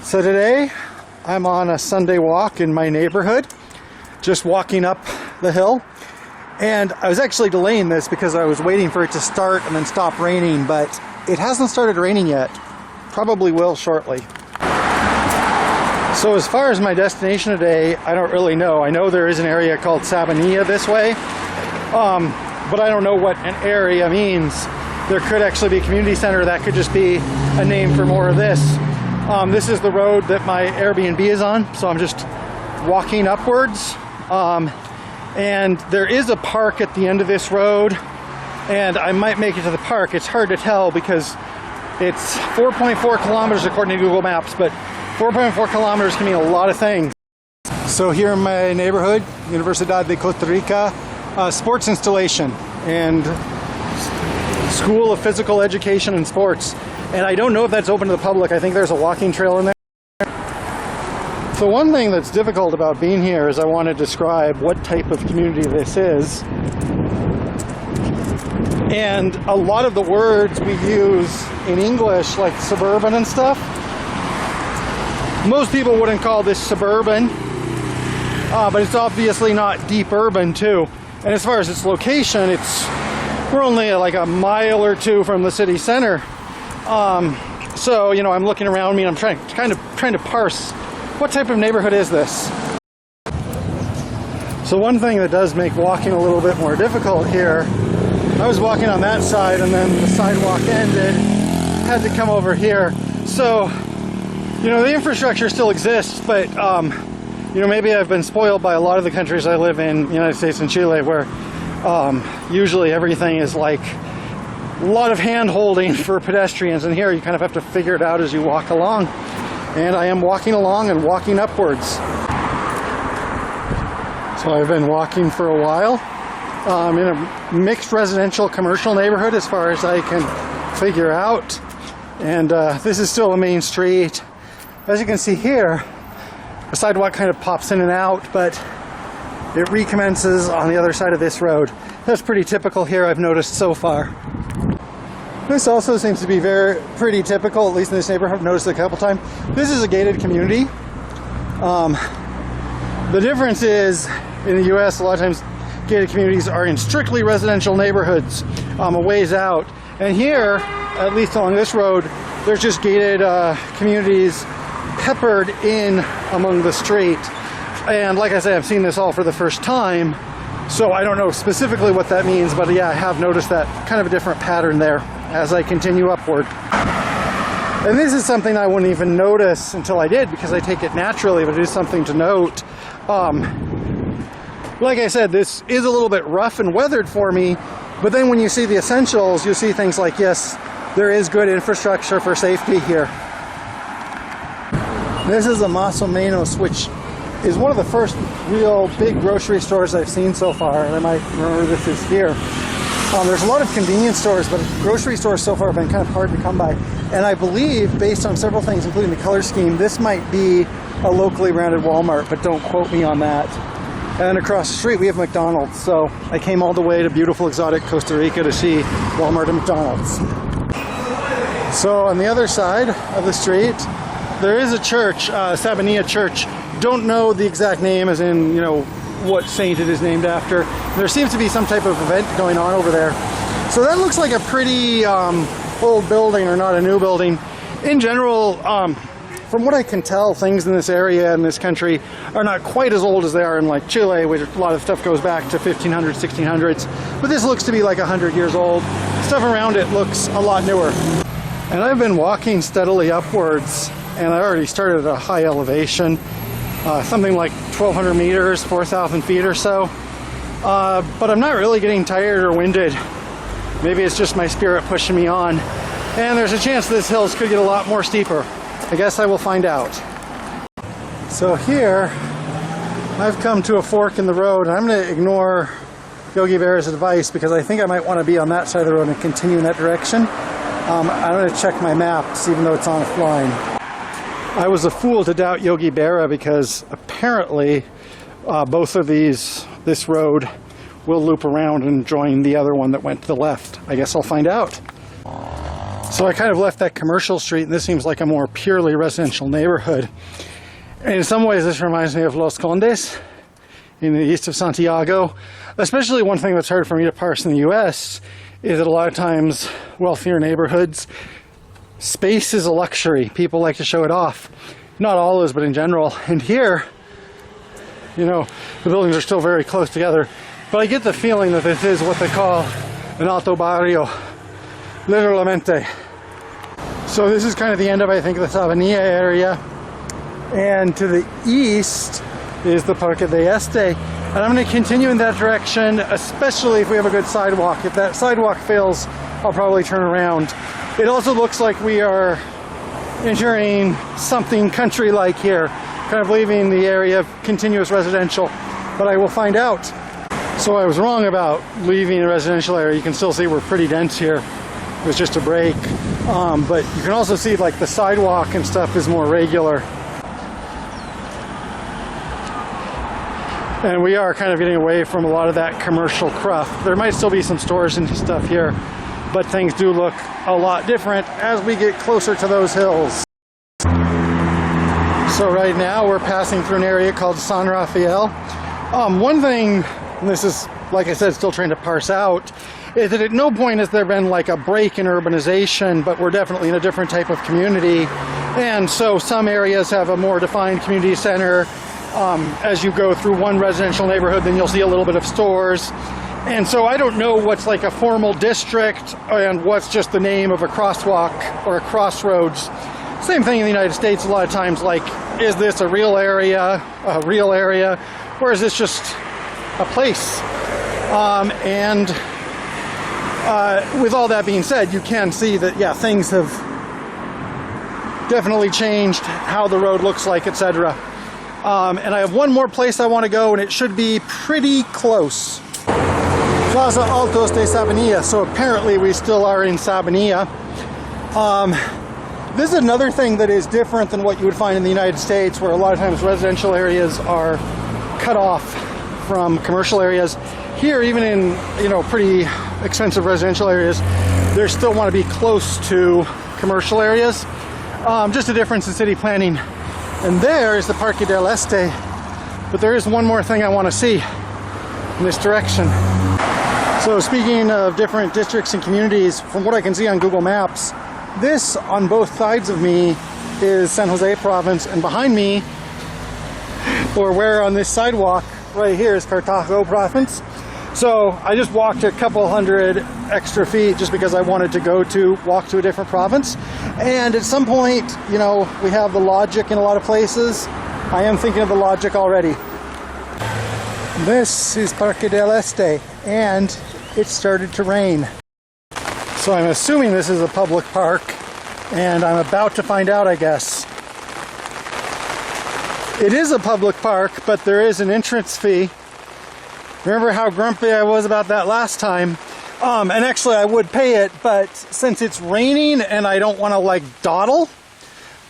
So today I'm on a Sunday walk in my neighborhood, just walking up the hill, and I was actually delaying this because I was waiting for it to start and then stop raining, but it hasn't started raining yet. Probably will shortly. So as far as my destination today, I don't really know. I know there is an area called Sabanilla this way, but I don't know what an area means. There could actually be a community center. That could just be a name for more of this. This is the road that my Airbnb is on, so I'm just walking upwards. And there is a park at the end of this road, and I might make it to the park. It's hard to tell because it's 4.4 kilometers according to Google Maps, but 4.4 kilometers can mean a lot of things. So here in my neighborhood, Universidad de Costa Rica, sports installation and School of Physical Education and Sports. And I don't know if that's open to the public. I think there's a walking trail in there. So one thing that's difficult about being here is I want to describe what type of community this is. And a lot of the words we use in English, like suburban and stuff, most people wouldn't call this suburban, but it's obviously not deep urban too. And as far as its location, we're only like a mile or two from the city center. So, you know, I'm looking around me and I'm trying to parse what type of neighborhood is this. So one thing that does make walking a little bit more difficult here, I was walking on that side and then the sidewalk ended, had to come over here. So, you know, the infrastructure still exists, but, you know, maybe I've been spoiled by a lot of the countries I live in, the United States and Chile, where usually everything is like a lot of hand-holding for pedestrians, and here you kind of have to figure it out as you walk along. And I am walking along and walking upwards. So I've been walking for a while in a mixed residential commercial neighborhood as far as I can figure out. And this is still a main street. As you can see here, the sidewalk kind of pops in and out, but it recommences on the other side of this road. That's pretty typical here, I've noticed so far. This also seems to be pretty typical, at least in this neighborhood. I've noticed it a couple times. This is a gated community. The difference is, in the U.S., a lot of times gated communities are in strictly residential neighborhoods, a ways out. And here, at least along this road, there's just gated communities peppered in among the street. And like I said, I've seen this all for the first time, so I don't know specifically what that means, but yeah, I have noticed that kind of a different pattern there as I continue upward. And this is something I wouldn't even notice until I did, because I take it naturally, but it is something to note. Like I said, this is a little bit rough and weathered for me, but then when you see the essentials, you see things like, yes, there is good infrastructure for safety here. This is a Más o Menos, which is one of the first real big grocery stores I've seen so far, and I might remember this is here. There's a lot of convenience stores, but grocery stores so far have been kind of hard to come by. And I believe, based on several things, including the color scheme, this might be a locally branded Walmart, but don't quote me on that. And across the street we have McDonald's, so I came all the way to beautiful exotic Costa Rica to see Walmart and McDonald's. So on the other side of the street, there is a church, Sabanilla Church. Don't know the exact name, as in, you know, what saint it is named after. There seems to be some type of event going on over there. So that looks like a pretty old building, or not a new building. In general, from what I can tell, things in this area in this country are not quite as old as they are in like Chile, where a lot of stuff goes back to 1500s, 1600s. But this looks to be like 100 years old. Stuff around it looks a lot newer. And I've been walking steadily upwards, and I already started at a high elevation. Something like 1,200 meters, 4,000 feet or so. But I'm not really getting tired or winded. Maybe it's just my spirit pushing me on. And there's a chance this hills could get a lot more steeper. I guess I will find out. So here, I've come to a fork in the road, and I'm going to ignore Yogi Berra's advice because I think I might want to be on that side of the road and continue in that direction. I'm going to check my maps, even though it's on offline. I was a fool to doubt Yogi Berra, because apparently both of this road will loop around and join the other one that went to the left. I guess I'll find out. So I kind of left that commercial street, and this seems like a more purely residential neighborhood. And in some ways, this reminds me of Los Condes in the east of Santiago. Especially one thing that's hard for me to parse in the US is that a lot of times wealthier neighborhoods, space is a luxury. People like to show it off. Not always, but in general. And here, you know, the buildings are still very close together. But I get the feeling that this is what they call an alto barrio, literalmente. So this is kind of the end of, I think, the Sabanilla area. And to the east is the Parque de Este. And I'm going to continue in that direction, especially if we have a good sidewalk. If that sidewalk fails, I'll probably turn around. It also looks like we are entering something country-like here, kind of leaving the area of continuous residential, but I will find out. So I was wrong about leaving the residential area. You can still see we're pretty dense here. It was just a break. But you can also see like the sidewalk and stuff is more regular. And we are kind of getting away from a lot of that commercial cruft. There might still be some stores and stuff here, but things do look a lot different as we get closer to those hills. So right now we're passing through an area called San Rafael. One thing, and this is, like I said, still trying to parse out, is that at no point has there been like a break in urbanization, but we're definitely in a different type of community. And so some areas have a more defined community center. As you go through one residential neighborhood, then you'll see a little bit of stores. And so I don't know what's like a formal district and what's just the name of a crosswalk or a crossroads. Same thing in the United States a lot of times, like, is this a real area, or is this just a place? With all that being said, you can see that, yeah, things have definitely changed, how the road looks like, etc. And I have one more place I want to go, and it should be pretty close. Plaza Altos de Sabanilla. So apparently we still are in Sabanilla. This is another thing that is different than what you would find in the United States, where a lot of times residential areas are cut off from commercial areas. Here, even in, you know, pretty expensive residential areas, they still want to be close to commercial areas. Just a difference in city planning. And there is the Parque del Este. But there is one more thing I want to see in this direction. So speaking of different districts and communities, from what I can see on Google Maps, this on both sides of me is San Jose province, and behind me, or where on this sidewalk right here, is Cartago province. So I just walked a couple hundred extra feet just because I wanted to walk to a different province. And at some point, you know, we have the logic in a lot of places. I am thinking of the logic already. This is Parque del Este, and it started to rain. So I'm assuming this is a public park, and I'm about to find out, I guess. It is a public park, but there is an entrance fee. Remember how grumpy I was about that last time? And actually I would pay it, but since it's raining and I don't want to like dawdle,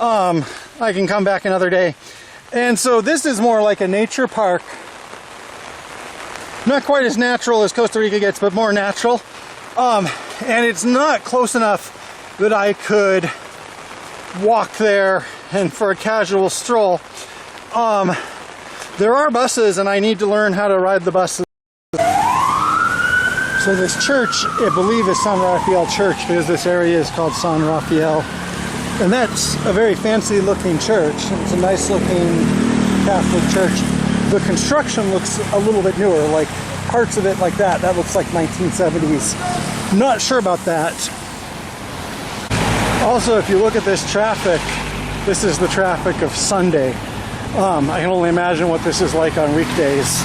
I can come back another day. And so this is more like a nature park. Not quite as natural as Costa Rica gets, but more natural. And it's not close enough that I could walk there and for a casual stroll. There are buses, and I need to learn how to ride the buses. So this church, I believe, is San Rafael Church, because this area is called San Rafael. And that's a very fancy looking church. It's a nice looking Catholic church. The construction looks a little bit newer, like parts of it like that. That looks like 1970s. Not sure about that. Also, if you look at this traffic, this is the traffic of Sunday. I can only imagine what this is like on weekdays.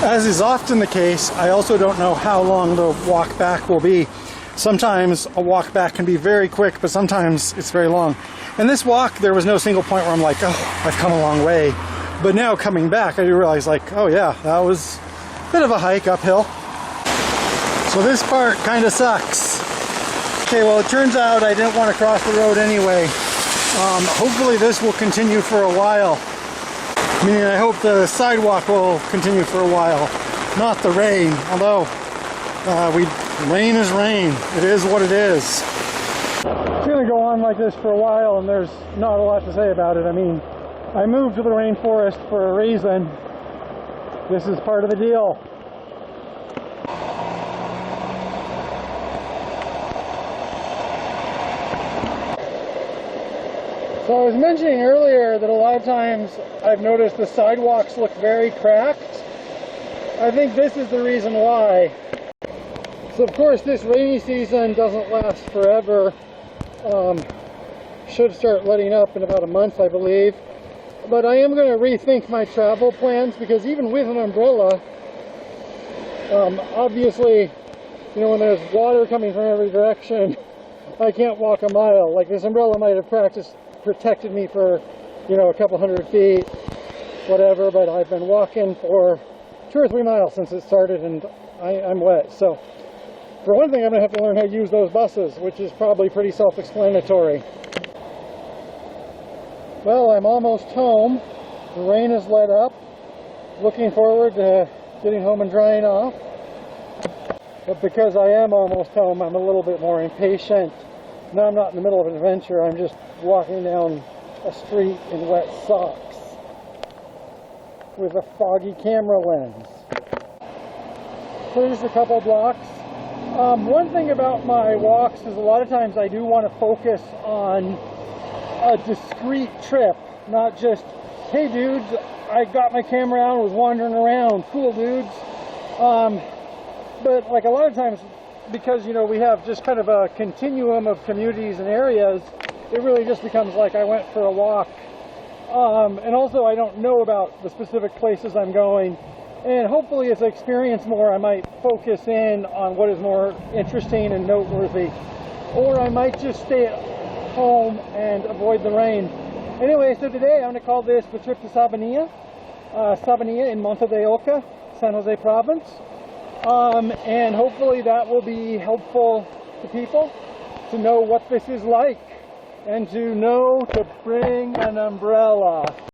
As is often the case, I also don't know how long the walk back will be. Sometimes a walk back can be very quick, but sometimes it's very long. And this walk, there was no single point where I'm like, oh, I've come a long way. But now coming back, I do realize, like, oh yeah, that was a bit of a hike uphill. So this part kind of sucks. Okay, well, it turns out I didn't want to cross the road anyway. Hopefully this will continue for a while. Meaning I hope the sidewalk will continue for a while, not the rain. Although, rain is rain. It is what it is. go on like this for a while, and there's not a lot to say about it. I mean, I moved to the rainforest for a reason. This is part of the deal. So I was mentioning earlier that a lot of times I've noticed the sidewalks look very cracked. I think this is the reason why. So of course this rainy season doesn't last forever. Should start letting up in about a month, I believe. But I am going to rethink my travel plans, because even with an umbrella, obviously, you know, when there's water coming from every direction, I can't walk a mile. Like, this umbrella might have protected me for, you know, a couple hundred feet, whatever, but I've been walking for 2 or 3 miles since it started, and I'm wet. So for one thing, I'm going to have to learn how to use those buses, which is probably pretty self-explanatory. Well, I'm almost home. The rain has let up. Looking forward to getting home and drying off. But because I am almost home, I'm a little bit more impatient. Now I'm not in the middle of an adventure. I'm just walking down a street in wet socks with a foggy camera lens. So just a couple blocks. One thing about my walks is a lot of times I do want to focus on a discrete trip, not just, hey dudes, I got my camera out and was wandering around, cool dudes. But like a lot of times, because, you know, we have just kind of a continuum of communities and areas, it really just becomes like I went for a walk. And also I don't know about the specific places I'm going, and hopefully as I experience more, I might focus in on what is more interesting and noteworthy, or I might just stay at home and avoid the rain. Anyway, so today I'm going to call this the trip to Sabanilla. Sabanilla in Monte de Oca, San Jose province. And hopefully that will be helpful to people to know what this is like, and to know to bring an umbrella.